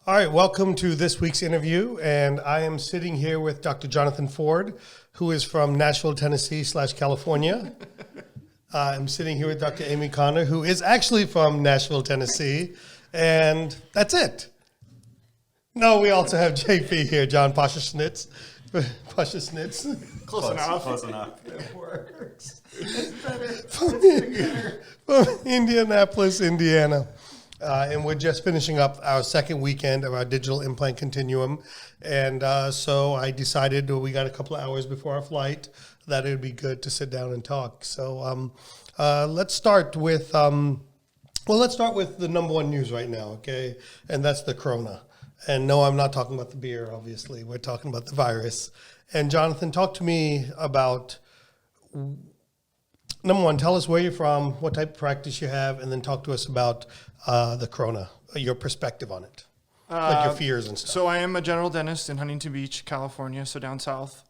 All right, welcome to this week's interview, and I am sitting here with Dr. Jonathan Ford, who is from Nashville, Tennessee / California. I'm sitting here with Dr. Amy Connor, who is actually from Nashville, Tennessee, and that's it. No, we also have JP here, John Pasicznyk. Close enough. Close enough. It works. It's better. From Indianapolis, Indiana. And we're just finishing up our second weekend of our digital implant continuum. And so I decided we got a couple of hours before our flight that it would be good to sit down and talk. So let's start with the number one news right now, okay? And that's the corona. And no, I'm not talking about the beer, obviously. We're talking about the virus. And Jonathan, talk to me about, number one, tell us where you're from, what type of practice you have, and then talk to us about the corona, your perspective on it, like your fears and stuff. So I am a general dentist in Huntington Beach, California, so down south.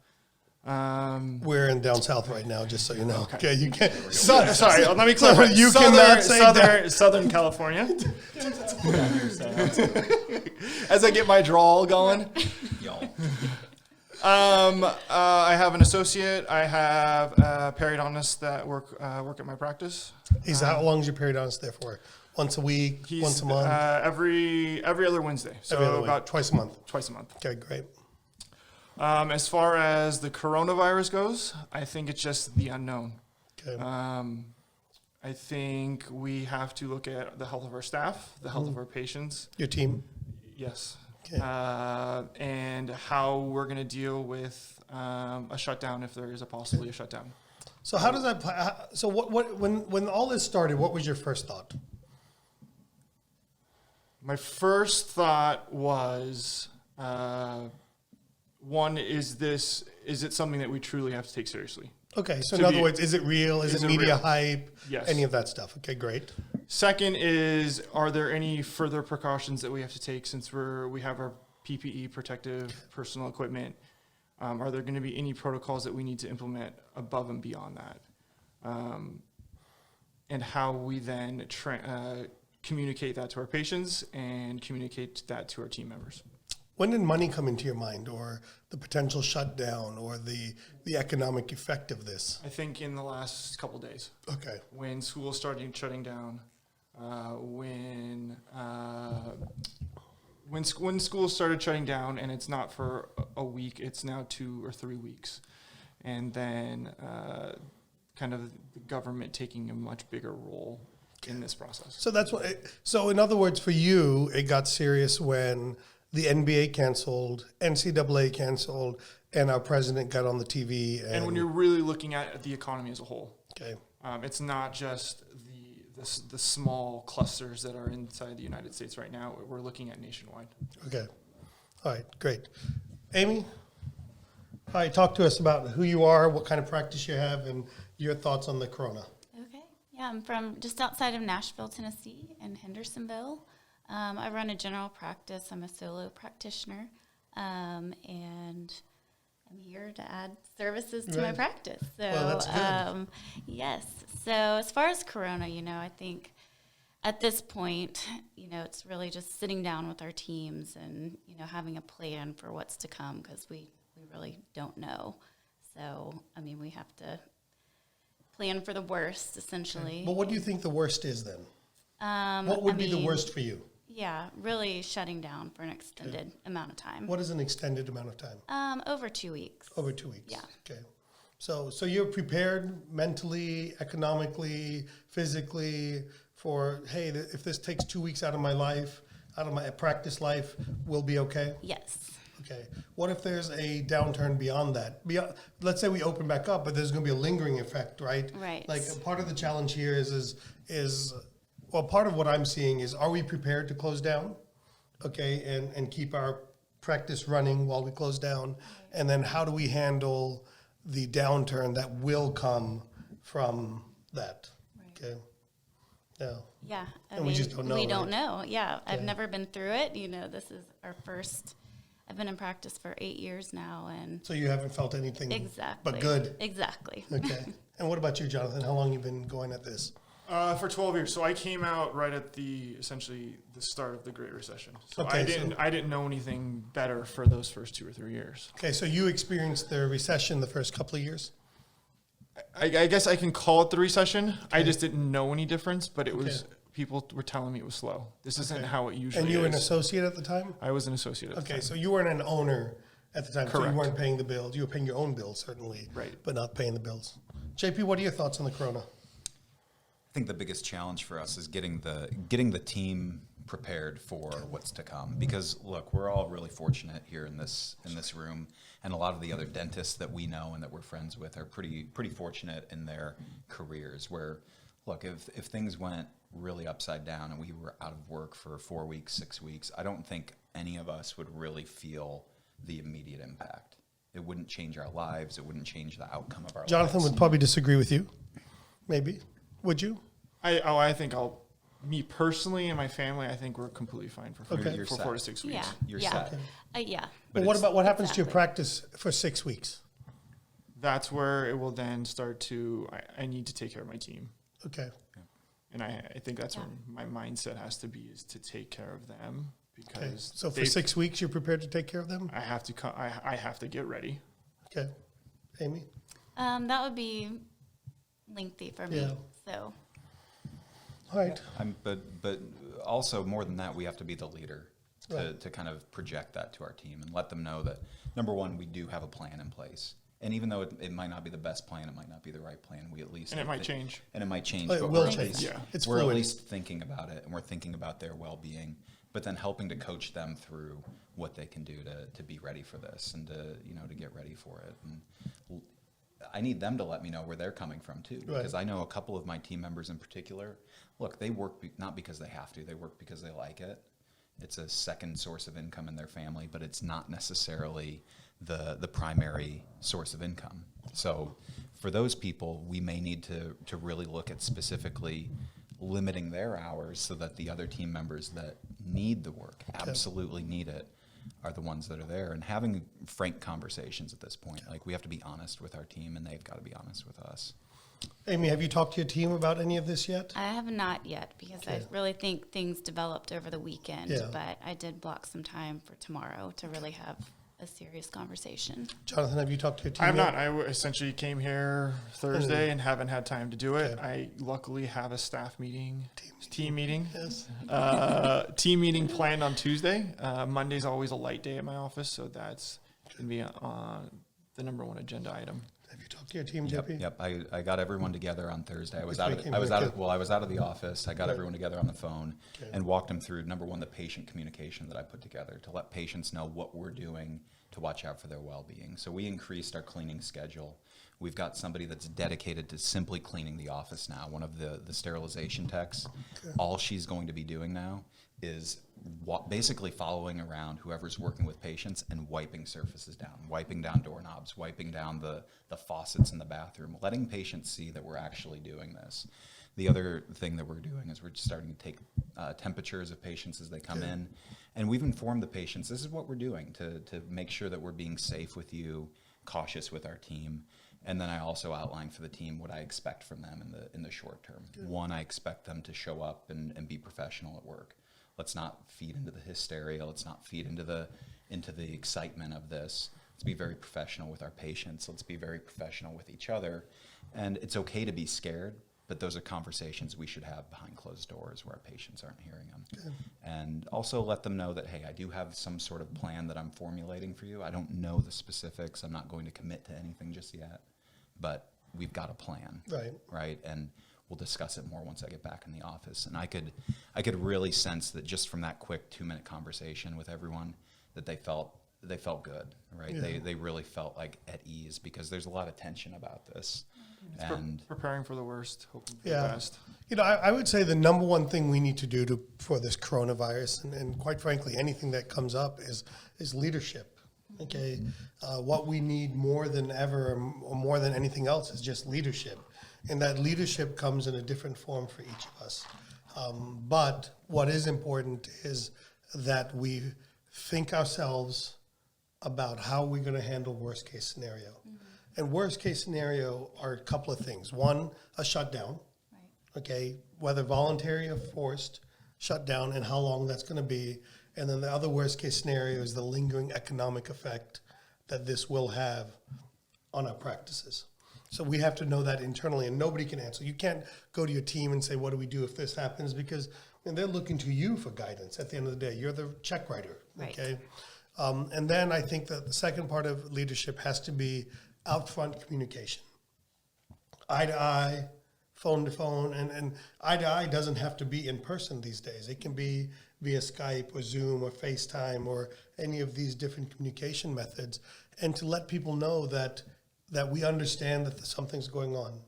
We're in down south right now, just so you know. Okay, you can't. Sorry, let me clarify. You cannot say Southern California. As I get my drawl going. I have an associate. I have a periodontist that work at my practice. How long is your periodontist there for? Once a week, once a month? Every other Wednesday. So every other about week. Twice a month. Twice a month. Okay, great. As far as the coronavirus goes, I think it's just the unknown. Okay. I think we have to look at the health of our staff, the health of our patients. Your team? Yes. Okay. And how we're going to deal with a shutdown if there is possibly a shutdown. So how does that? So when all this started, what was your first thought? My first thought was, one, is it something that we truly have to take seriously? Okay, so in other words, is it real? Is it media hype? Yes. Any of that stuff? Okay, great. Second is, are there any further precautions that we have to take since we have our PPE, protective personal equipment? Are there going to be any protocols that we need to implement above and beyond that? And how we then communicate that to our patients and communicate that to our team members. When did money come into your mind, or the potential shutdown, or the economic effect of this? I think in the last couple of days. Okay. When schools started shutting down, when schools started shutting down, and it's not for a week, it's now 2 or 3 weeks, and then kind of the government taking a much bigger role in this process. So that's what. So in other words, for you, it got serious when the NBA canceled, NCAA canceled, and our president got on the TV. And when you're really looking at the economy as a whole, okay, it's not just the small clusters that are inside the United States right now. We're looking at nationwide. Okay, all right, great. Amy, all right, talk to us about who you are, what kind of practice you have, and your thoughts on the corona. Okay, yeah, I'm from just outside of Nashville, Tennessee, in Hendersonville. I run a general practice. I'm a solo practitioner, and I'm here to add services to my practice. So, well, that's good. Yes. So as far as corona, I think at this point, it's really just sitting down with our teams and, having a plan for what's to come, because we really don't know. So, we have to plan for the worst, essentially. But what do you think the worst is then? What would be the worst for you? Yeah, really shutting down for an extended amount of time. What is an extended amount of time? Over 2 weeks. Over 2 weeks. Yeah. Okay. So you're prepared mentally, economically, physically for, hey, if this takes 2 weeks out of my life, out of my practice life, we'll be okay? Yes. Okay. What if there's a downturn beyond that? Let's say we open back up, but there's going to be a lingering effect, right? Right. Like part of the challenge here is part of what I'm seeing is, are we prepared to close down? Okay, and keep our practice running while we close down? And then how do we handle the downturn that will come from that? Right. Okay. Yeah. Yeah. And we just don't know. We don't right? know. Yeah. I've never been through it. This is our first. I've been in practice for 8 years now, and so you haven't felt anything exactly, but good. Exactly. Okay. And what about you, Jonathan? How long you been going at this? For 12 years. So I came out right at essentially the start of the Great Recession. So Okay, I didn't know anything better for those first 2 or 3 years. Okay, so you experienced the recession the first couple of years? I guess I can call it the recession. I just didn't know any difference, but it was, people were telling me it was slow. This isn't how it usually is. And you were an associate at the time? I was an associate at the Okay, time. so you weren't an owner at the time, so Correct. you weren't paying the bills. You were paying your own bills, certainly, Right. but not paying the bills. JP, what are your thoughts on the corona? I think the biggest challenge for us is getting the team prepared for what's to come. Because look, we're all really fortunate here in this room, and a lot of the other dentists that we know and that we're friends with are pretty fortunate in their careers. Where, look, if things went really upside down and we were out of work for 4 weeks, 6 weeks, I don't think any of us would really feel the immediate impact. It wouldn't change our lives. It wouldn't change the outcome of our Jonathan lives. would probably disagree with you. Maybe. Would you? I think me personally and my family, I think we're completely fine for, Okay. You're for set. 4 to 6 weeks. Yeah. You're yeah. set. Yeah. But what happens to your practice for 6 weeks? That's where it will then start to, I need to take care of my team. Okay. And I think that's Yeah. where my mindset has to be, is to take care of them, Okay. because So for 6 weeks, you're prepared to take care of them? I have to I have to get ready. Okay. Amy? That would be lengthy for me. Yeah. So, All right. But also more than that, we have to be the leader Right. to kind of project that to our team and let them know that, number one, we do have a plan in place. And even though it might not be the best plan, it might not be the right plan, we at least... And it might change. And it might change. Oh, it but will we're at change. least- Yeah. It's we're at fluid. least thinking about it, and we're thinking about their well-being, but then helping to coach them through what they can do to be ready for this and to get ready for it. And I need them to let me know where they're coming from too, because Right. I know a couple of my team members in particular, look, they work not because they have to, they work because they like it. It's a second source of income in their family, but it's not necessarily the primary source of income. So for those people, we may need to really look at specifically limiting their hours so that the other team members that need the work, absolutely need it, are the ones that are there, and having frank conversations at this point. Like, we have to be honest with our team, and they've got to be honest with us. Amy, have you talked to your team about any of this yet? I have not yet, because I Okay. really think things developed over the weekend. Yeah. But I did block some time for tomorrow to really have a serious conversation. Jonathan, have you talked to your team I have yet? not. essentially came here Thursday and haven't had time to do it. Okay. I luckily have a staff meeting, team meeting, Yes. team meeting planned on Tuesday. Monday's always a light day at my office, so that's going to be on the number one agenda item. Have you talked to your team, JP? Yep. I got everyone together on Thursday. I was Which out became of very good. I was out of the office. I got Right. everyone together on the phone Okay. and walked them through, number one, the patient communication that I put together to let patients know what we're doing to watch out for their well-being. So we increased our cleaning schedule. We've got somebody that's dedicated to simply cleaning the office now, one of the sterilization techs. All she's going to be doing now is basically following around whoever's working with patients and wiping surfaces down, wiping down doorknobs, wiping down the faucets in the bathroom, letting patients see that we're actually doing this. The other thing that we're doing is we're just starting to take temperatures of patients as they come in. And we've informed the patients, this is what we're doing to make sure that we're being safe with you, cautious with our team. And then I also outlined for the team what I expect from them in the short term. One, I expect them to show up and be professional at work. Let's not feed into the hysteria. Let's not feed into the excitement of this. Let's be very professional with our patients. Let's be very professional with each other. And it's okay to be scared, but those are conversations we should have behind closed doors where our patients aren't hearing them. And also let them know that, hey, I do have some sort of plan that I'm formulating for you. I don't know the specifics. I'm not going to commit to anything just yet, but we've got a plan. Right? And we'll discuss it more once I get back in the office. And I could really sense that just from that quick 2-minute conversation with everyone that they felt good, right? Yeah. They really felt like at ease, because there's a lot of tension about this. It's And preparing for the worst, hoping for the Yeah. best. You know, I would say the number one thing we need to do for this coronavirus, and quite frankly, anything that comes up, is leadership. Okay, what we need more than ever, or more than anything else, is just leadership, and that leadership comes in a different form for each of us. But what is important is that we think ourselves about how we're going to handle worst case scenario. And worst case scenario are a couple of things. One, a shutdown. okay, whether voluntary or forced shutdown and how long that's going to be. And then the other worst case scenario is the lingering economic effect that this will have on our practices. So we have to know that internally, and nobody can answer. You can't go to your team and say, what do we do if this happens? Because they're looking to you for guidance at the end of the day. You're the check writer, okay? Right. And then I think that the second part of leadership has to be out front communication. Eye to eye, phone to phone, and eye to eye doesn't have to be in person these days. It can be via Skype or Zoom or FaceTime or any of these different communication methods, and to let people know that we understand that something's going on,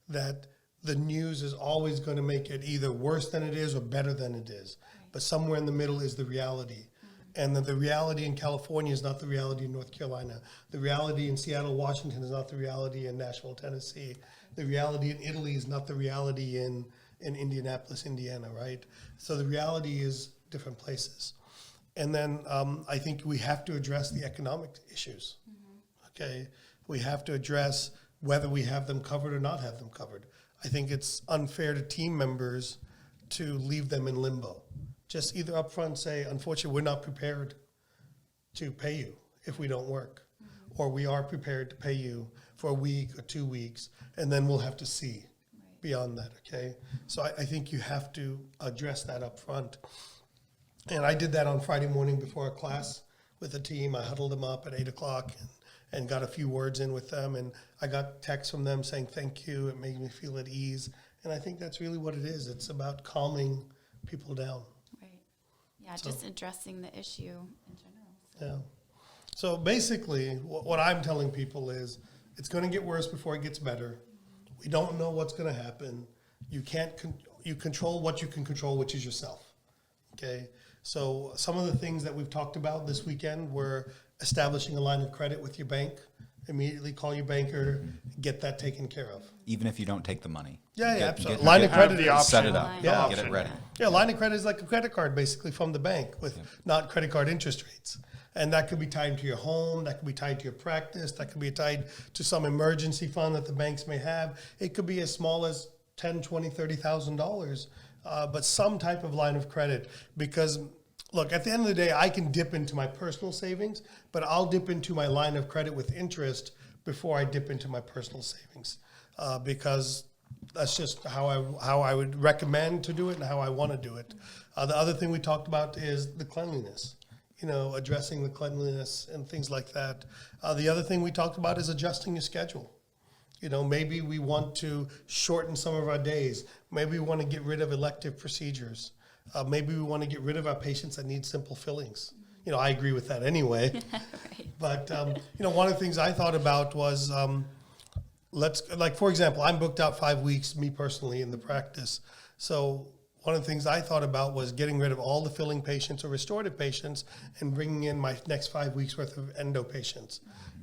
that the news is always going to make it either worse than it is or better than it is. Right. But somewhere in the middle is the reality. And that the reality in California is not the reality in North Carolina. The reality in Seattle, Washington is not the reality in Nashville, Tennessee. The reality in Italy is not the reality in Indianapolis, Indiana, right? So the reality is different places. And then I think we have to address the economic issues, okay? We have to address whether we have them covered or not have them covered. I think it's unfair to team members to leave them in limbo. Just either up front say, unfortunately, we're not prepared to pay you if we don't work, or we are prepared to pay you for a week or 2 weeks, and then we'll have to see beyond that, okay? So I think you have to address that up front. And I did that on Friday morning before a class with the team. I huddled them up at 8 o'clock and got a few words in with them, and I got texts from them saying thank you. It made me feel at ease, and I think that's really what it is. It's about calming people down. Right. Yeah, just addressing the issue in general. Yeah. So basically, what I'm telling people is it's going to get worse before it gets better. We don't know what's going to happen. You can't you control what you can control, which is yourself. Okay. So some of the things that we've talked about this weekend were establishing a line of credit with your bank. Immediately call your banker, get that taken care of. Even if you don't take the money. Yeah, absolutely. Line of credit, set it up. Yeah. Get it ready. Yeah, line of credit is like a credit card basically from the bank with not credit card interest rates. And that could be tied to your home, that could be tied to your practice, that could be tied to some emergency fund that the banks may have. It could be as small as $10,000, $20,000, $30,000, but some type of line of credit. Because, look, at the end of the day, I can dip into my personal savings, but I'll dip into my line of credit with interest before I dip into my personal savings, because that's just how I would recommend to do it and how I want to do it. The other thing we talked about is the cleanliness. Addressing the cleanliness and things like that. The other thing we talked about is adjusting your schedule. Maybe we want to shorten some of our days. Maybe we want to get rid of elective procedures. Maybe we want to get rid of our patients that need simple fillings. I agree with that anyway. Right. But, one of the things I thought about was, for example, I'm booked out 5 weeks, me personally, in the practice. So one of the things I thought about was getting rid of all the filling patients or restorative patients and bringing in my next 5 weeks worth of endo patients.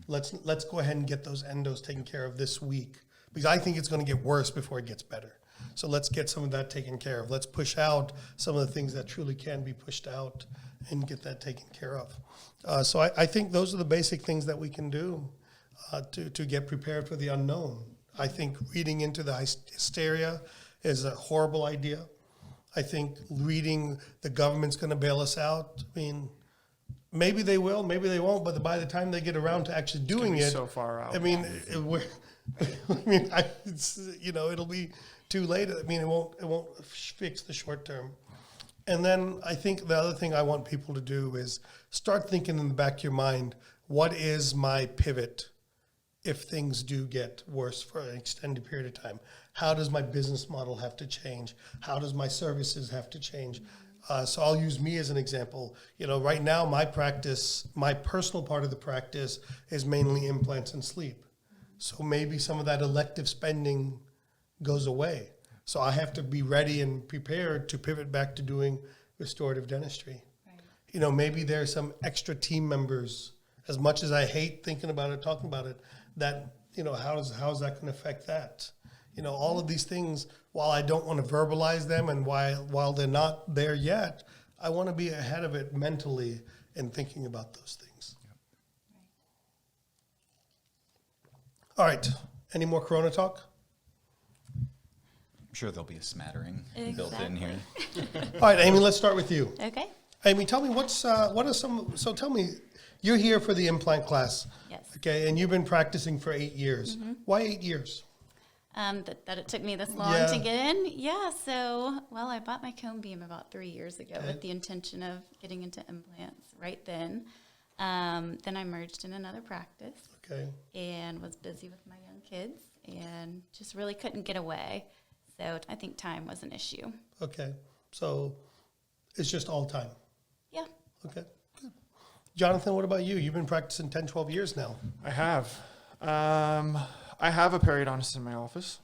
Let's go ahead and get those endos taken care of this week, because I think it's going to get worse before it gets better. So let's get some of that taken care of. Let's push out some of the things that truly can be pushed out and get that taken care of. So I think those are the basic things that we can do to get prepared for the unknown. I think reading into the hysteria is a horrible idea. I think reading the government's going to bail us out. I mean, maybe they will, maybe they won't. But by the time they get around to actually doing it, so far out. I mean, it'll be too late. I mean, it won't fix the short term. And then I think the other thing I want people to do is start thinking in the back of your mind, what is my pivot if things do get worse for an extended period of time? How does my business model have to change? How does my services have to change? So I'll use me as an example. Right now my practice, my personal part of the practice is mainly implants and sleep. So maybe some of that elective spending goes away. So I have to be ready and prepared to pivot back to doing restorative dentistry. Right. Maybe there's some extra team members, as much as I hate thinking about it, talking about it, that, how is that going to affect that? All of these things, while I don't want to verbalize them and while they're not there yet, I want to be ahead of it mentally and thinking about those things. All right. Any more Corona talk? sure there'll be a smattering built in here. All right, Amy, let's start with you. Okay. Amy, tell me what are some, so tell me, you're here for the implant class. Yes. Okay, and you've been practicing for 8 years. Why 8 years? That it took me this long to get in. Yeah. So, well, I bought my cone beam about 3 years ago with the intention of getting into implants right then. Then I merged in another practice. Okay. And was busy with my young kids and just really couldn't get away. So I think time was an issue. Okay. So it's just all time. Yeah. Okay. Good. Jonathan, what about you? You've been practicing 10, 12 years now. I have. I have a periodontist in my office.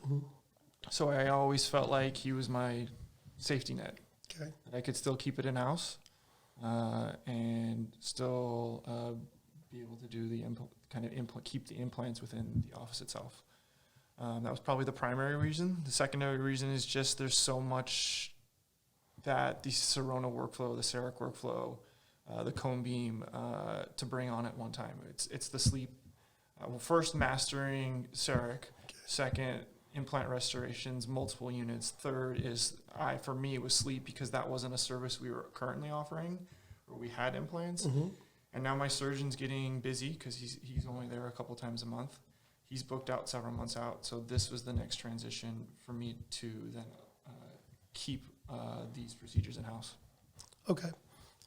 So I always felt like he was my safety net. Okay. That I could still keep it in-house and still be able to do the keep the implants within the office itself. That was probably the primary reason. The secondary reason is just there's so much that the Sirona workflow, the CEREC workflow, the cone beam to bring on at one time. It's the sleep. Well, first mastering CEREC, second implant restorations, multiple units. Third is for me it was sleep because that wasn't a service we were currently offering, or we had implants. And now my surgeon's getting busy because he's only there a couple times a month. He's booked out several months out, so this was the next transition for me to then keep these procedures in-house. Okay.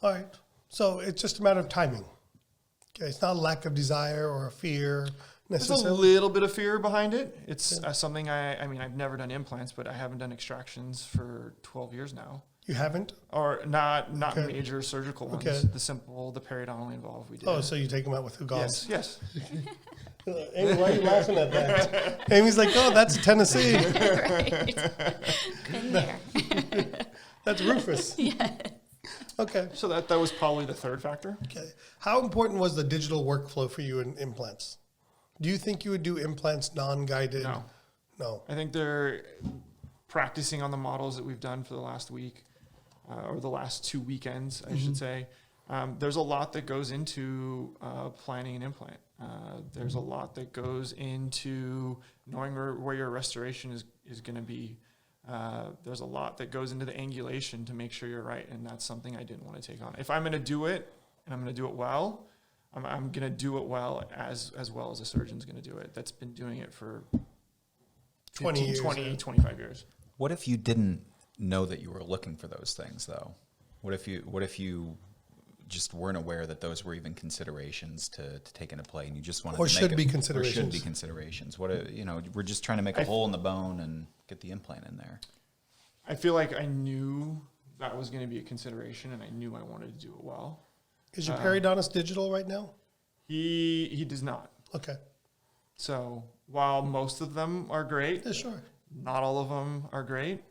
All right. So it's just a matter of timing. Okay. It's not a lack of desire or a fear There's necessarily. a little bit of fear behind it. It's something I mean, I've never done implants, but I haven't done extractions for 12 years now. You haven't? Or not Okay. major surgical ones. Okay. The periodontally involved we did. Oh, so you take them out with gauze? Yes. Amy, why are you laughing at that? Amy's like, oh, that's Tennessee. Right. Been there. That's Rufus. Yes. Okay. So that was probably the third factor. Okay. How important was the digital workflow for you in implants? Do you think you would do implants non-guided? No. No. I think they're practicing on the models that we've done for the last week, or the last 2 weekends, I should say. There's a lot that goes into planning an implant. There's a lot that goes into knowing where your restoration is going to be. There's a lot that goes into the angulation to make sure you're right, and that's something I didn't want to take on. If I'm going to do it, and I'm going to do it well, I'm going to do it well as a surgeon's going to do it. That's been doing it for 20 years. 25 years. What if you didn't know that you were looking for those things, though? What if you just weren't aware that those were even considerations to take into play, and you just wanted Or to should make be it, considerations. Or should be considerations. We're just trying to make a hole in the bone and get the implant in there. I feel like I knew that was going to be a consideration, and I knew I wanted to do it well. Is your periodontist digital right now? He does not. Okay. So while most of them are great, Yeah, sure. not all of them are great.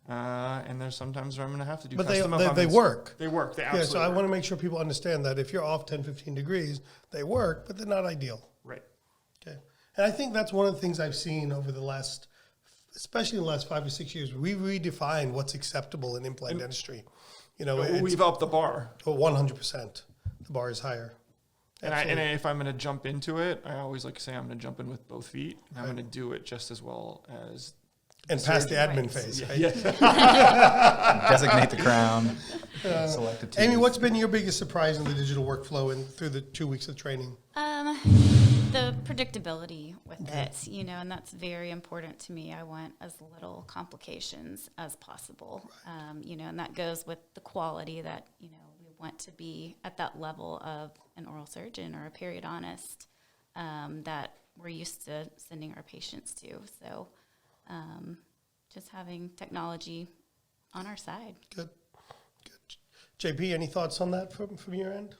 And there's sometimes where I'm going to have to do But custom they appointments. work. They work. They Yeah, absolutely so I work. want to make sure people understand that if you're off 10, 15 degrees, they work, but they're not ideal. Right. Okay. And I think that's one of the things I've seen over the last, especially in the last 5 or 6 years, we redefined what's acceptable in implant dentistry. You know, We've upped the bar. 100%. The bar is higher. And Absolutely. if I'm going to jump into it, I always like to say I'm going to jump in with both feet. And I'm going to do it just as well as And past the admin Right. phase, right? Designate the crown. Select a tooth. Amy, what's been your biggest surprise in the digital workflow and through the 2 weeks of training? The predictability with it, and that's very important to me. I want as little complications as possible, and that goes with the quality that, we want to be at that level of an oral surgeon or a periodontist that we're used to sending our patients to. So just having technology on our side. Good. JP, any thoughts on that from your end?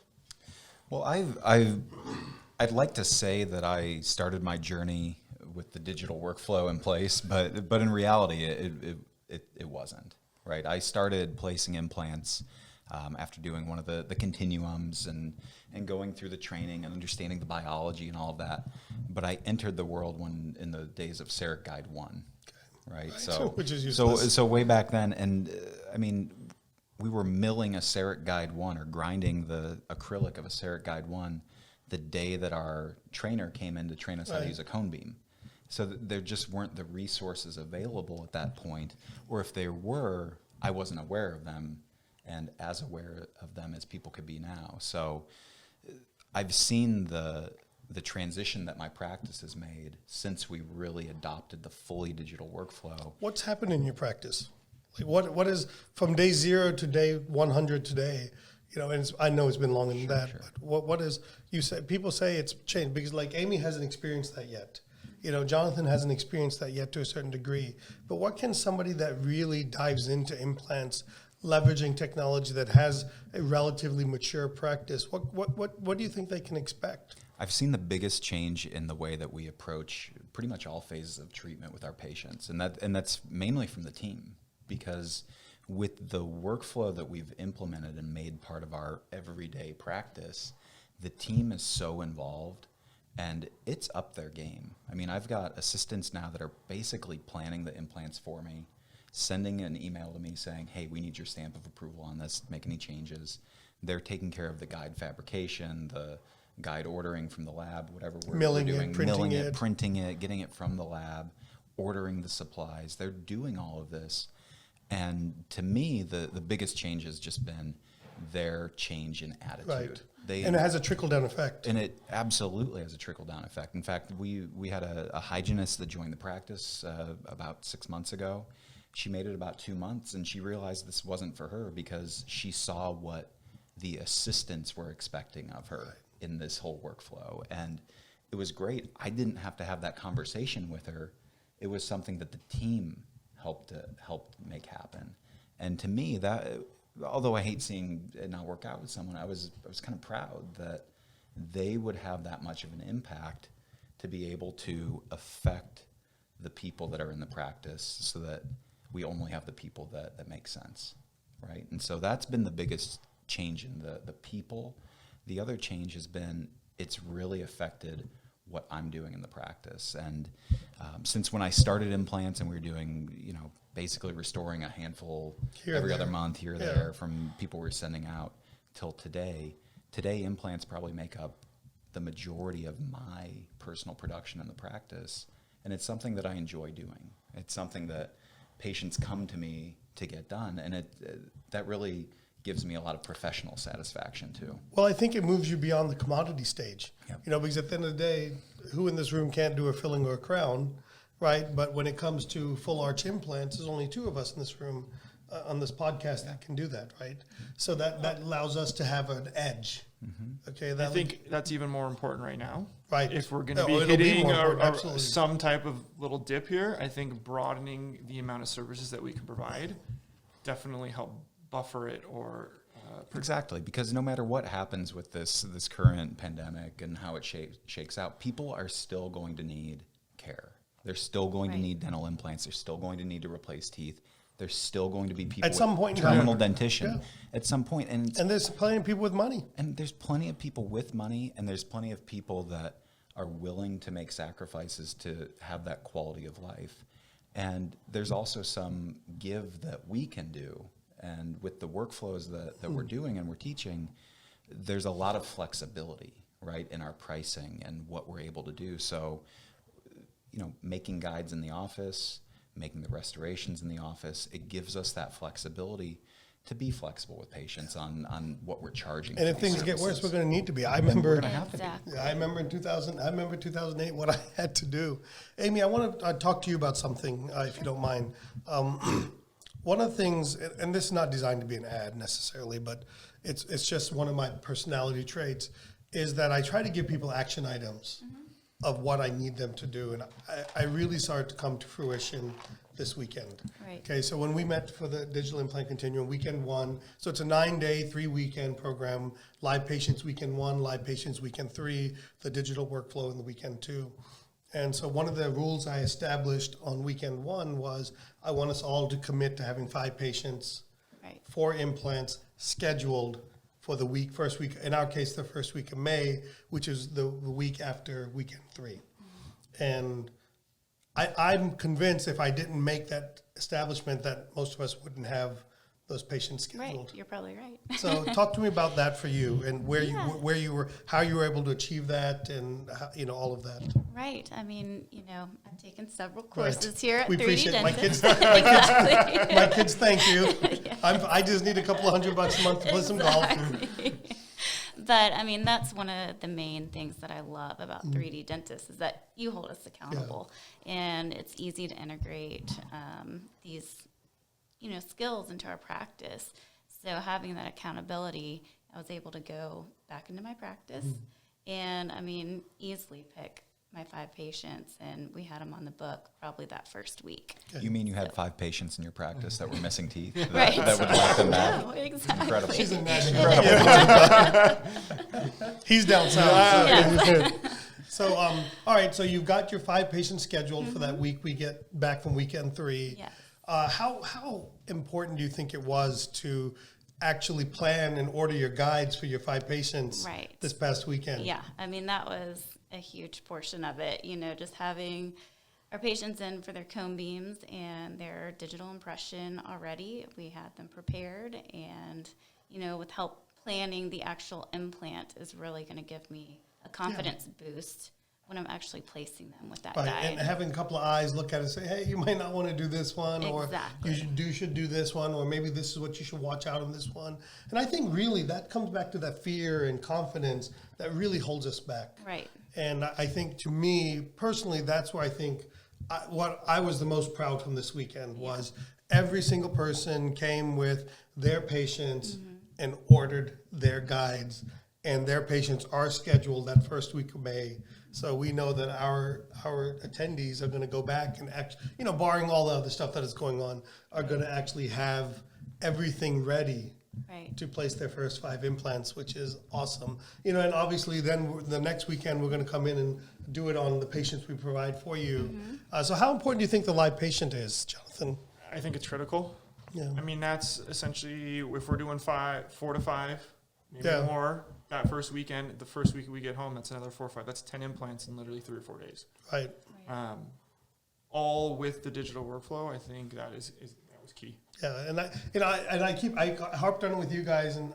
Well, I'd like to say that I started my journey with the digital workflow in place, but in reality, it wasn't, right? I started placing implants after doing one of the continuums and going through the training and understanding the biology and all of that. But I entered the world in the days of CEREC Guide 1, right? So Which is useless. so way back then, and I mean, we were milling a CEREC Guide 1 or grinding the acrylic of a CEREC Guide 1 the day that our trainer came in to train us how to Right. use a cone beam. So there just weren't the resources available at that point, or if there were, I wasn't aware of them and as aware of them as people could be now. So I've seen the transition that my practice has made since we really adopted the fully digital workflow. What's happened in your practice? Like what is from day 0 to day 100 today? And I know it's been longer than that. Sure. But what is, you say, people say it's changed because like Amy hasn't experienced that yet. Jonathan hasn't experienced that yet to a certain degree. But what can somebody that really dives into implants, leveraging technology that has a relatively mature practice, what do you think they can expect? I've seen the biggest change in the way that we approach pretty much all phases of treatment with our patients, and that's mainly from the team, because with the workflow that we've implemented and made part of our everyday practice, the team is so involved and it's up their game. I mean, I've got assistants now that are basically planning the implants for me, sending an email to me saying, hey, we need your stamp of approval on this, make any changes. They're taking care of the guide fabrication, the guide ordering from the lab, whatever we're doing, printing it, getting it from the lab, ordering the supplies. They're doing all of this. And to me, the biggest change has just been their change in attitude. Right. And it has a trickle-down effect. And it absolutely has a trickle-down effect. In fact, we had a hygienist that joined the practice about 6 months ago. She made it about 2 months, and she realized this wasn't for her because she saw what the assistants were expecting of her in this whole workflow. And it was great. I didn't have to have that conversation with her. It was something that the team helped make happen. And to me, that, although I hate seeing it not work out with someone, I was kind of proud that they would have that much of an impact to be able to affect the people that are in the practice, so that we only have the people that make sense, right? And so that's been the biggest change in the people. The other change has been it's really affected what I'm doing in the practice. And since when I started implants and we were doing, basically restoring a handful every other month here or there from people we're sending out, till today implants probably make up the majority of my personal production in the practice. And it's something that I enjoy doing. It's something that patients come to me to get done. And that really gives me a lot of professional satisfaction too. Well, I think it moves you beyond the commodity stage. Yep. Because at the end of the day, who in this room can't do a filling or a crown, right? But when it comes to full arch implants, there's only 2 of us in this room on this podcast that can do that, right? So that allows us to have an edge. Mm-hmm. Okay, I think that's even more important right now. Right. If we're going to be it'll hitting absolutely. some type of little dip here, I think broadening the amount of services that we can provide definitely help buffer it or exactly, because no matter what happens with this current pandemic and how it shakes out, people are still going to need care. They're still going to need dental implants. They're still going to need to replace teeth. There's still going to be people at some point with terminal dentition at some point. And there's plenty of people with money. And there's plenty of people with money, and there's plenty of people that are willing to make sacrifices to have that quality of life. And there's also some give that we can do. And with the workflows that we're doing and we're teaching, there's a lot of flexibility, right, in our pricing and what we're able to do. So, making guides in the office, making the restorations in the office, it gives us that flexibility to be flexible with patients on what we're charging. And if things get worse, we're going to need to be. I remember Exactly. I remember in 2008 what I had to do. Amy, I want to talk to you about something, if you don't mind. One of the things, and this is not designed to be an ad necessarily, but it's just one of my personality traits, is that I try to give people action items of what I need them to do. And I really saw it to come to fruition this weekend. Right. Okay, so when we met for the Digital Implant Continuum, weekend 1, so it's a 9-day, 3-weekend program, live patients weekend 1, live patients weekend 3, the digital workflow in the weekend 2. And so one of the rules I established on weekend 1 was I want us all to commit to having 5 patients, 4 implants scheduled for the first week, in our case, the first week of May, which is the week after weekend 3. And I'm convinced if I didn't make that establishment that most of us wouldn't have those patients scheduled. Right, you're probably right. So talk to me about that for you and where Yeah. you were, how you were able to achieve that, and how, all of that. Right. I mean, I've taken several Right. courses here at We 3D appreciate it. Dentist. My kids thank you. I just need a couple of $100 a month to play some golf. But I mean, that's one of the main things that I love about 3D Dentist is that you hold us accountable, and it's easy to integrate these, skills into our practice. So having that accountability, I was able to go back into my practice, and I mean, easily pick my 5 patients, and we had them on the book probably that first week. You mean you had 5 patients in your practice that were missing teeth? Right. That would lock them back? No, exactly. Incredible. She's a national. He's down south. So, all right. So you've got your 5 patients scheduled for that week. We get back from weekend 3. Yes. How important do you think it was to actually plan and order your guides for your 5 patients Right. this past weekend? Yeah, I mean, that was a huge portion of it, just having our patients in for their cone beams and their digital impression already. We had them prepared, and, with help planning the actual implant is really going to give me a confidence boost when I'm actually placing them with that Right, guide. and having a couple of eyes look at it and say, hey, you might not want to do this one, or Exactly. you should do this one, or maybe this is what you should watch out on this one. And I think really that comes back to that fear and confidence that really holds us back. Right. And I think, to me personally, that's where I think what I was the most proud from this weekend was every single person came with their patients and ordered their guides, and their patients are scheduled that first week of May. So we know that our attendees are going to go back and barring all the other stuff that is going on, are going to actually have everything ready Right. to place their first 5 implants, which is awesome. And obviously then the next weekend we're going to come in and do it on the patients we provide for you. So how important do you think the live patient is, Jonathan? I think it's critical. Yeah. I mean, that's essentially, if we're doing 4 to 5, maybe Yeah. more, that first weekend, the first week we get home, that's another 4 or 5. That's 10 implants in literally 3 or 4 days. Right. All with the digital workflow, I think that was key. Yeah, and I harped on it with you guys, and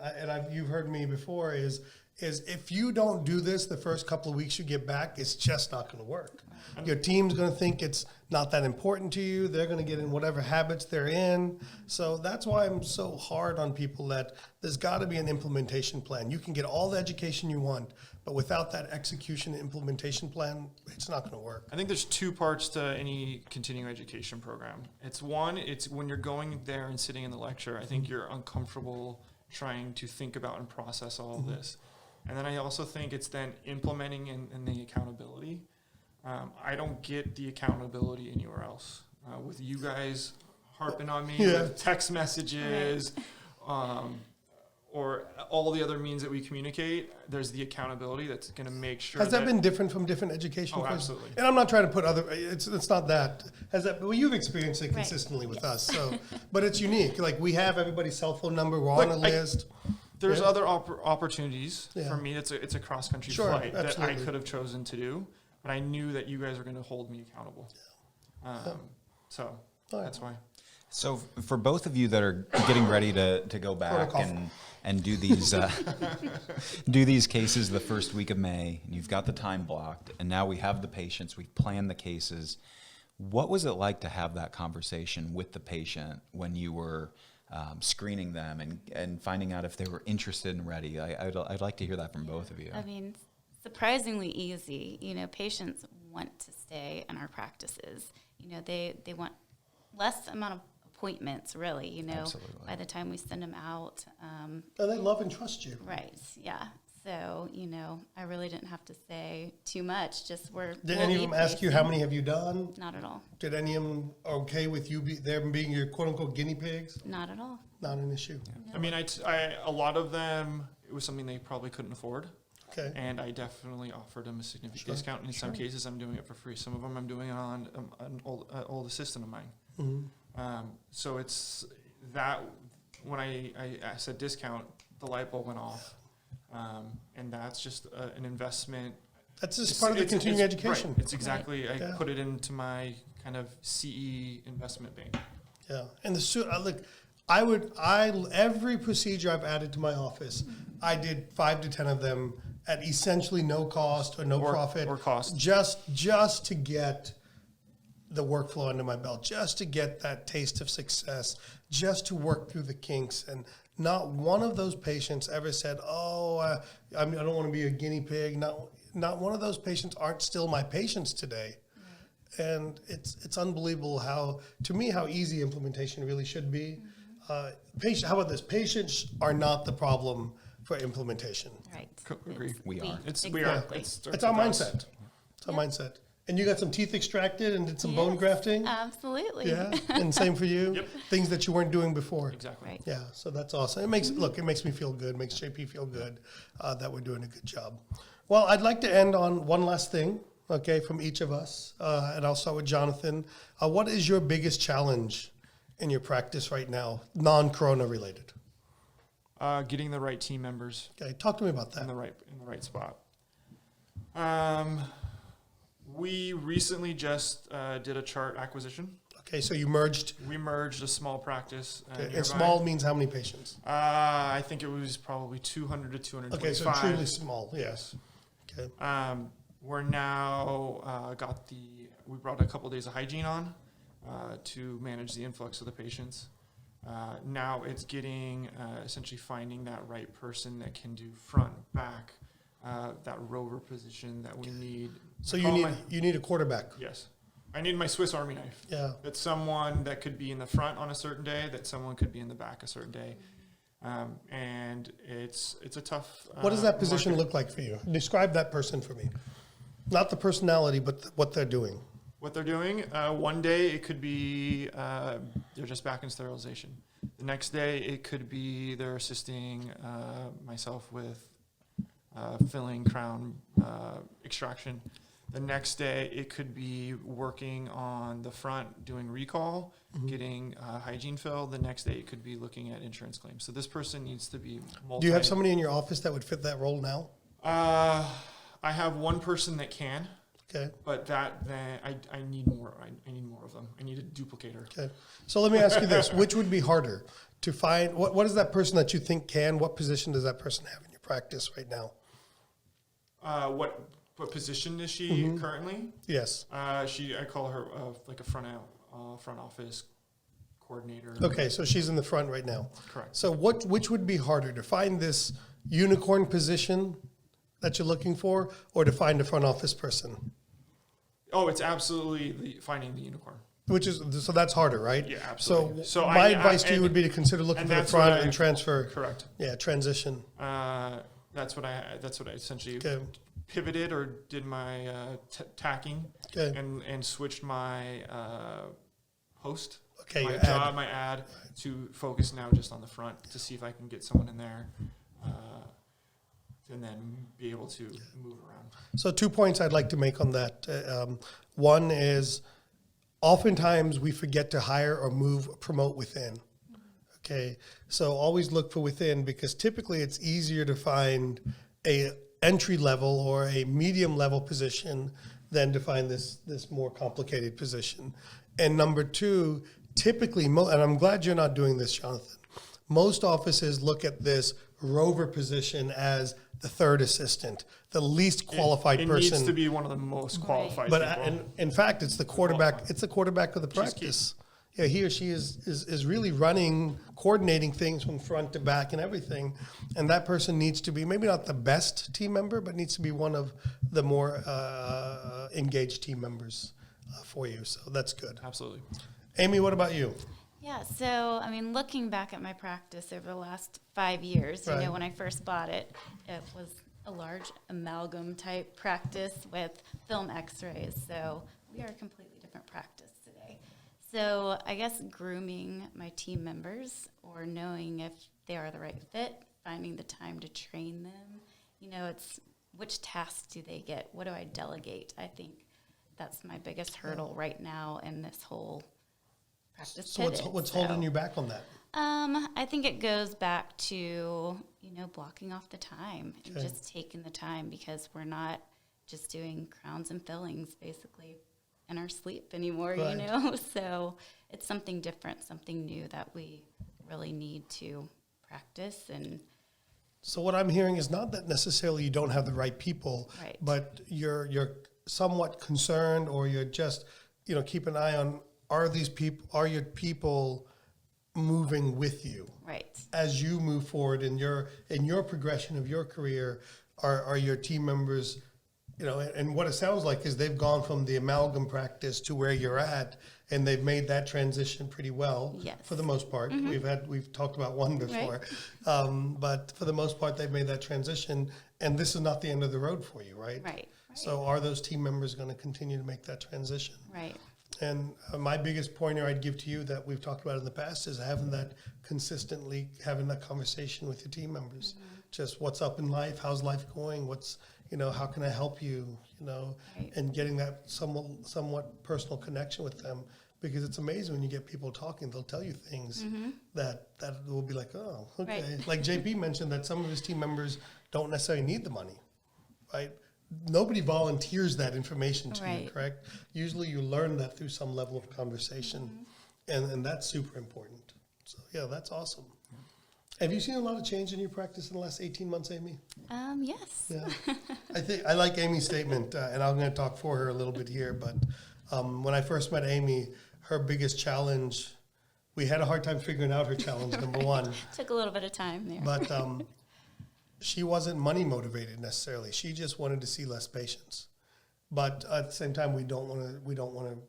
you've heard me before. Is if you don't do this the first couple of weeks you get back, it's just not going to work. Your team's going to think it's not that important to you. They're going to get in whatever habits they're in. So that's why I'm so hard on people that there's got to be an implementation plan. You can get all the education you want, but without that execution and implementation plan, it's not going to work. I think there's 2 parts to any continuing education program. It's when you're going there and sitting in the lecture, I think you're uncomfortable trying to think about and process all of this. And then I also think it's then implementing and the accountability. I don't get the accountability anywhere else. With you guys harping on me with text messages, or all the other means that we communicate, there's the accountability that's going to make sure. Has that been different from different education Oh, places? absolutely. And I'm not trying to put it's not that. Well, you've experienced it consistently with us, so, but it's unique. Like, we have everybody's cell phone number, we're on a list. There's other opportunities Yeah. for me. It's a cross-country Sure, flight that I absolutely. could have chosen to do, but I knew that you guys were going to hold me accountable. So All right. that's why. So for both of you that are getting ready to go back and do these do these cases the first week of May, and you've got the time blocked, and now we have the patients, we've planned the cases. What was it like to have that conversation with the patient when you were screening them and finding out if they were interested and ready? I'd like to hear that from both of you. I mean, surprisingly easy. Patients want to stay in our practices. They want less amount of appointments, really, Absolutely. by the time we send them out. And they love and trust you. Right, yeah. So, I really didn't have to say too much. Just Did any of them ask you how many have you done? Not at all. Did any of them okay with you them being your quote unquote guinea pigs? Not at all. Not an issue. No. I mean, a lot of them, it was something they probably couldn't afford. Okay. And I definitely offered them a significant discount. And in some cases, I'm doing it for free. Some of them I'm doing it on an old assistant of mine. Mm-hmm. So it's that when I said discount, the light bulb went off. And that's just an investment. That's just part of the continuing education. Right. It's exactly, I Yeah. put it into my kind of CE investment bank. Yeah, and look, Every procedure I've added to my office, I did 5 to 10 of them at essentially no cost or no profit. Or cost. Just to get the workflow under my belt, just to get that taste of success, just to work through the kinks. And not one of those patients ever said, I don't want to be a guinea pig. Not one of those patients aren't still my patients today. And it's unbelievable how easy implementation really should be. How about this? Patients are not the problem for implementation. Right. Agree. We are. We are. Exactly. It's our mindset. It's our mindset. And you got some teeth extracted and did some bone grafting? Absolutely. Yeah. And same for you? Yep. Things that you weren't doing before. Exactly. Right. Yeah, so that's awesome. It makes me feel good, makes JP feel good that we're doing a good job. Well, I'd like to end on one last thing, okay, from each of us. And I'll start with Jonathan. What is your biggest challenge in your practice right now, non-corona related? Getting the right team members Okay, talk to me about that. in the right spot. We recently just did a chart acquisition. Okay, so you merged, We merged a small practice. and nearby. small means how many patients? I think it was probably 200 to 225. Okay, so truly small, yes. Okay, We're now we brought a couple days of hygiene on to manage the influx of the patients. Now it's getting essentially finding that right person that can do front, back, that rover position that we need. so I you need a quarterback. Yes. I need my Swiss Army knife. Yeah, That's someone that could be in the front on a certain day, that someone could be in the back a certain day. And it's a tough. what does that position market. look like for you? Describe that person for me. Not the personality, but what they're doing. What they're doing, one day it could be they're just back in sterilization. The next day it could be they're assisting myself with filling crown extraction. The next day it could be working on the front doing recall, getting hygiene filled. The next day it could be looking at insurance claims. So this person needs to be multi. Do you have somebody in your office that would fit that role now? I have one person that can. Okay. But I need more. I need more of them. I need a duplicator. Okay. So let me ask you this: which would be harder to find? What is that person that you think can? What position does that person have in your practice right now? What position is she currently? Yes. I call her like a front office coordinator. Okay, so she's in the front right now. Correct. So which would be harder, to find this unicorn position that you're looking for, or to find a front office person? Oh, it's absolutely finding the unicorn. So that's harder, right? Yeah, absolutely. So So my advice to you would be to consider looking and for the that's front what and transfer. Correct. Yeah, transition. That's what I essentially Okay. pivoted or did my tacking Okay. and switched my post. Okay, my your job, ad. my ad, to focus now just on the front to see if I can get someone in there, and then be able to move around. So 2 points I'd like to make on that. One is, oftentimes we forget to hire or promote within. Okay, so always look for within, because typically it's easier to find a entry level or a medium level position than to find this more complicated position. And number two, typically, and I'm glad you're not doing this, Jonathan, most offices look at this rover position as the third assistant, the least qualified It person. needs to be one of the most qualified But people. in fact, it's the quarterback. It's the quarterback of the practice. Yeah, he or she is really running, coordinating things from front to back and everything. And that person needs to be maybe not the best team member, but needs to be one of the more engaged team members for you. So that's good. Absolutely. Amy, what about you? Yeah, so I mean, looking back at my practice over the last 5 years, Right. when I first bought it, it was a large amalgam type practice with film x-rays. So we are a completely different practice today. So I guess grooming my team members, or knowing if they are the right fit, finding the time to train them. It's which tasks do they get? What do I delegate? I think that's my biggest hurdle right now in this whole practice So pivot. what's holding you back on that? I think it goes back to, blocking off the time and Okay. just taking the time, because we're not just doing crowns and fillings basically in our sleep anymore, Right. So it's something different, something new that we really need to practice. And So what I'm hearing is not that necessarily you don't have the right people, Right. but you're somewhat concerned, or you're just, keep an eye on, are your people moving with you right, as you move forward in your progression of your career? Are your team members, and what it sounds like is they've gone from the amalgam practice to where you're at, and they've made that transition pretty well. Yes. For the most part. We've talked about one before, Right. but for the most part, they've made that transition, and this is not the end of the road for you, right? right, So are those team members going to continue to make that transition? right, And my biggest pointer I'd give to you that we've talked about in the past is having that conversation with your team members. Just what's up in life, how's life going, how can I help you, Right. and getting that somewhat personal connection with them, because it's amazing when you get people talking, they'll tell you things that will be like, oh, okay. Right. Like JP mentioned that some of his team members don't necessarily need the money, right? Nobody volunteers that information to you, Right. correct? Usually you learn that through some level of conversation, and that's super important. So, yeah, that's awesome. Have you seen a lot of change in your practice in the last 18 months, Amy? yes. Yeah. I like Amy's statement, and I'm going to talk for her a little bit here, but when I first met Amy, her biggest challenge, we had a hard time figuring out her challenge, number one. Took a little bit of time there. But she wasn't money motivated necessarily. She just wanted to see less patients. But at the same time, we don't want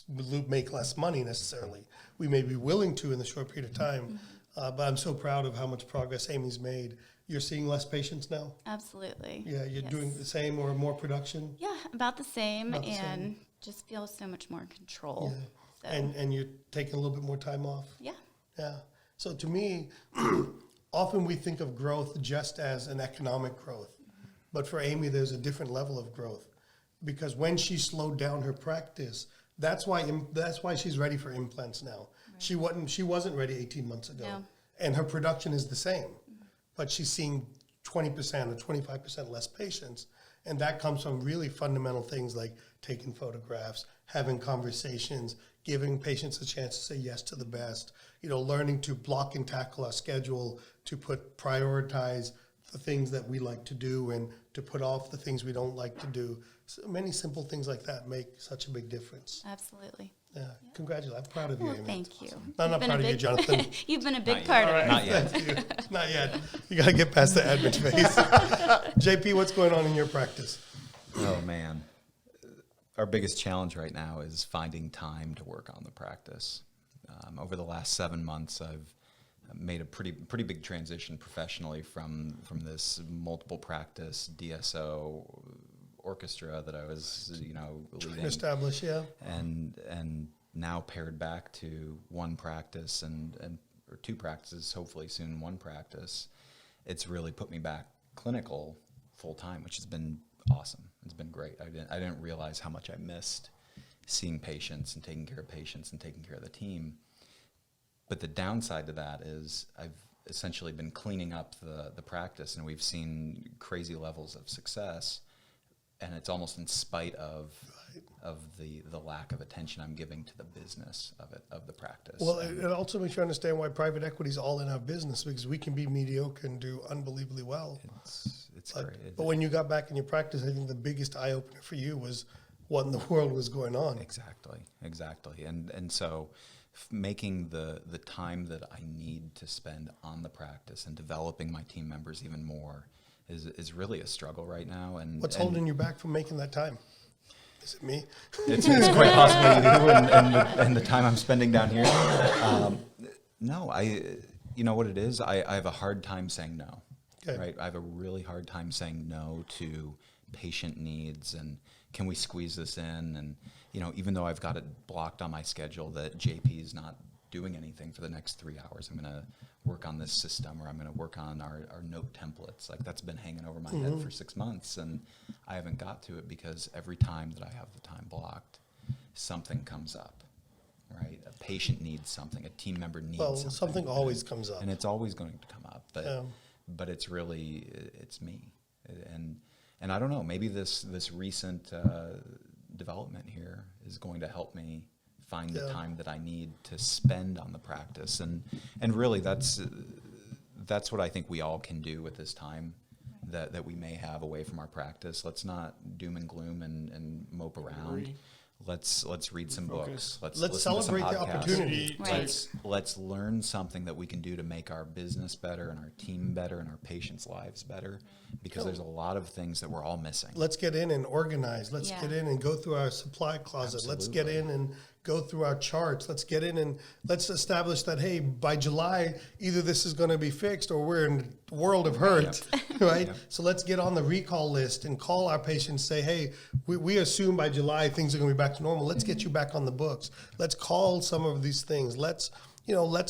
to make less money necessarily. We may be willing to in the short period of time. But I'm so proud of how much progress Amy's made. You're seeing less patients now? Absolutely. Yeah, you're Yes. doing the same or more production? Yeah, about the same, About the same. and just feel so much more in control. Yeah. So, And you're taking a little bit more time off? yeah, Yeah. So to me, often we think of growth just as an economic growth. But for Amy, there's a different level of growth. Because when she slowed down her practice, that's why she's ready for implants now. Right. She wasn't ready 18 months ago. No. And her production is the same. But she's seeing 20% or 25% less patients. And that comes from really fundamental things like taking photographs, having conversations, giving patients a chance to say yes to the best, learning to block and tackle our schedule, to prioritize the things that we like to do and to put off the things we don't like to do. So many simple things like that make such a big difference. absolutely. Yeah, congratulations. I'm proud of you, Well, Amy. thank you. I'm not You've been proud a of you, big- Jonathan. You've been a big Not part yet. of it. Not yet. Thank you. Not yet. You got to get past the admin phase. JP, what's going on in your practice? Oh man, our biggest challenge right now is finding time to work on the practice. Over the last 7 months, I've made a pretty big transition professionally from this multiple practice DSO orchestra that I was leading, Establish, yeah. and now paired back to one practice or two practices, hopefully soon one practice. It's really put me back clinical full time, which has been awesome. It's been great. I didn't realize how much I missed seeing patients and taking care of patients and taking care of the team. But the downside to that is I've essentially been cleaning up the practice, and we've seen crazy levels of success, and it's almost in spite of the lack of attention I'm giving to the business of the practice. Well, it also makes you understand why private equity is all in our business, because we can be mediocre and do unbelievably well. It's But, great. but when you got back in your practice, I think the biggest eye opener for you was what in the world was going on. Exactly. And so making the time that I need to spend on the practice and developing my team members even more is really a struggle right now. And What's holding you back from making that time? Is it me? It's quite possibly you and the time I'm spending down here. No, you know what it is? I have a hard time saying no. Okay. Right? I have a really hard time saying no to patient needs and can we squeeze this in? And, even though I've got it blocked on my schedule that JP is not doing anything for the next 3 hours, I'm going to work on this system or I'm going to work on our note templates. Like that's been hanging over my head for 6 months and I haven't got to it because every time that I have the time blocked, something comes up, right? A patient needs something, a team member needs something. Well, something always comes up. And it's always going to come up, Yeah. but it's really, it's me. And I don't know, maybe this recent development here is going to help me find the time that I need to spend on the practice. And really that's what I think we all can do with this time that we may have away from our practice. Let's not doom and gloom and mope around. Let's read some books. Let's celebrate the opportunity. Let's learn something that we can do to make our business better and our team better and our patients' lives better, because there's a lot of things that we're all missing. Let's get in and organize. Let's get in and go through our supply closet. Absolutely. Let's get in and go through our charts. Let's get in and let's establish that, hey, by July, either this is going to be fixed or we're in a world of hurt, right? Yep. So let's get on the recall list and call our patients, say, hey, we assume by July things are going to be back to normal. Let's get you back on the books. Let's call some of these things. Let's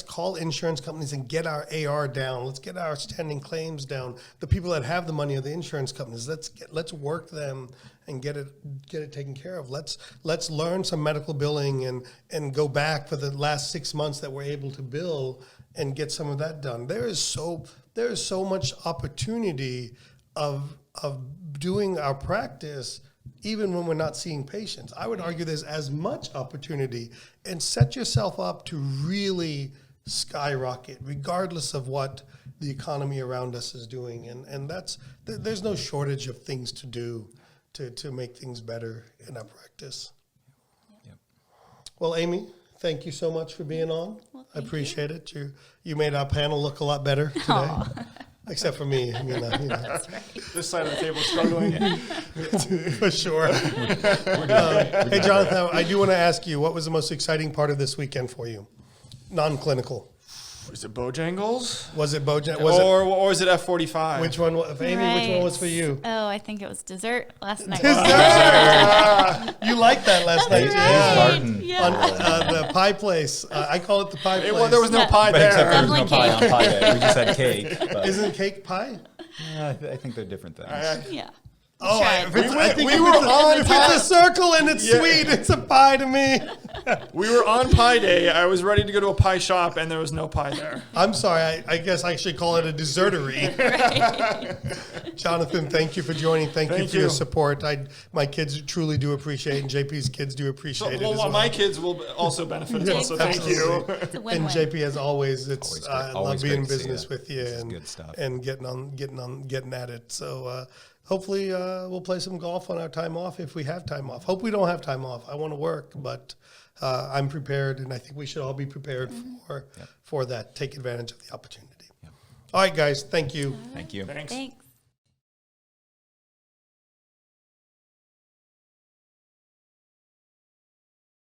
call insurance companies and get our AR down. Let's get our standing claims down. The people that have the money are the insurance companies. Let's work them and get it taken care of. Let's learn some medical billing and go back for the last 6 months that we're able to bill and get some of that done. There is so much opportunity of doing our practice even when we're not seeing patients. I would argue there's as much opportunity, and set yourself up to really skyrocket regardless of what the economy around us is doing. And there's no shortage of things to do to make things better in our practice. Yep. Well, Amy, thank you so much for being on. Well, I appreciate it. You made our panel look a lot better today. Aw. Except for me, That's right. This side of the table is struggling. for sure. Hey, Jonathan, I do want to ask you, what was the most exciting part of this weekend for you? Non-clinical. Was it Bojangles? Was it Bojan? Or was it F45? Which one? Amy, which one was for you? Oh, I think it was dessert last night. You liked that last night, That's yeah. right. Martin. Yeah. On the pie place. I call it the pie place. Well, there was no pie But there. except there was no Definitely pie on pie day. We just had cake. But Isn't cake pie? I think they're different things. Yeah. Oh, Tried. I think we if were on if pie. it's a circle and it's sweet, it's a pie to me. We were on pie day. I was ready to go to a pie shop, and there was no pie there. I'm sorry. I guess I should call it a dessertery. Jonathan, thank you for joining. Thank you for your support. My kids truly do appreciate it, and JP's kids do appreciate it as well. My kids will also benefit as well, so thank you. It's a And win-win. JP, as always, Always I love always being in great to see business you. with you This is and good stuff. and getting at it. So hopefully we'll play some golf on our time off if we have time off. Hope we don't have time off. I want to work, but I'm prepared, and I think we should all be prepared for that. Take advantage of the opportunity. Yep. All right, guys. Thank you. Thank you. Thanks. Thanks.